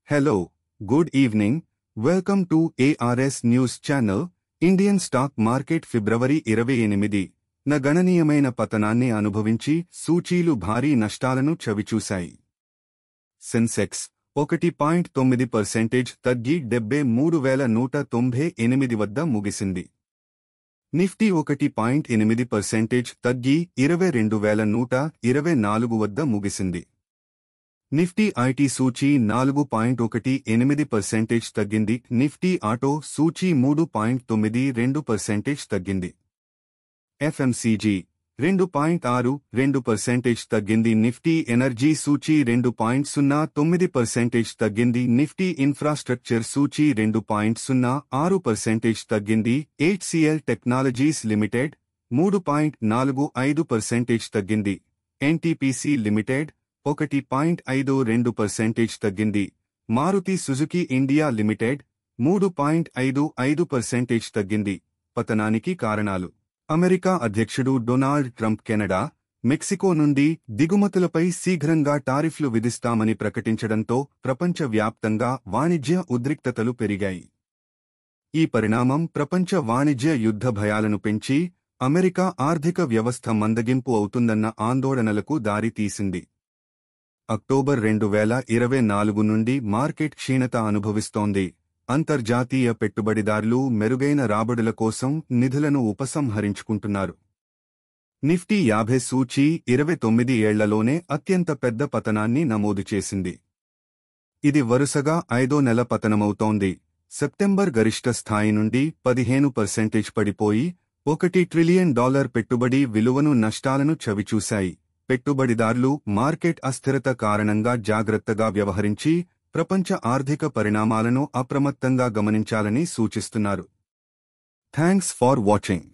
Hello, good evening, welcome to ARS News Channel, Indian stock market February 28 న గణనీయమైన పతనాన్ని అనుభవించి సూచీలు భారీ నష్టాలను చవిచూశాయి. సెన్సెక్స్ 1.9% తగ్గి 73,198 వద్ద ముగిసింది. నిఫ్టీ 1.8% తగ్గి 22,124 వద్ద ముగిసింది. నిఫ్టీ ఐటీ సూచీ 4.18% తగ్గింది. నిఫ్టీ ఆటో సూచీ 3.92% తగ్గింది. ఎఫ్ఎంసీజీ 2.62% తగ్గింది. నిఫ్టీ ఎనర్జీ సూచీ 2.09% తగ్గింది. నిఫ్టీ ఇన్ఫ్రాస్ట్రక్చర్ సూచీ 2.06% తగ్గింది. హెచ్సిఎల్ టెక్నాలజీస్ లిమిటెడ్ 3.45% తగ్గింది. ఎన్టీపీసీ లిమిటెడ్ 1.52% తగ్గింది. మారుతి సుజుకి ఇండియా లిమిటెడ్ 3.55% తగ్గింది. పతనానికి కారణాలు: అమెరికా అధ్యక్షుడు డొనాల్డ్ ట్రంప్ కెనడా, మెక్సికో నుండి దిగుమతులపై శీఘ్రంగా టారిఫ్లు విధిస్తామని ప్రకటించడంతో ప్రపంచవ్యాప్తంగా వాణిజ్య ఉద్రిక్తతలు పెరిగాయి. ఈ పరిణామం ప్రపంచ వాణిజ్య యుద్ధ భయాలను పెంచి అమెరికా ఆర్థిక వ్యవస్థ మందగింపు అవుతుందన్న ఆందోళనలకు దారితీసింది. అక్టోబర్ 2024 నుండి మార్కెట్ క్షీణత అనుభవిస్తోంది. అంతర్జాతీయ పెట్టుబడిదారులు మెరుగైన రాబడుల కోసం నిధులను ఉపసంహరించుకుంటున్నారు. నిఫ్టీ 50 సూచీ 29 ఏళ్లలోనే అత్యంత పెద్ద పతనాన్ని నమోదు చేసింది. ఇది వరుసగా 5వ నెల పతనమవుతోంది. సెప్టెంబర్ గరిష్ట స్థాయి నుండి 15% పడిపోయి $1 ట్రిలియన్ పెట్టుబడి విలువను నష్టాలను చవిచూశాయి. పెట్టుబడిదారులు మార్కెట్ అస్థిరత కారణంగా జాగ్రత్తగా వ్యవహరించి ప్రపంచ ఆర్థిక పరిణామాలను అప్రమత్తంగా గమనించాలని సూచిస్తున్నారు. Thanks for watching.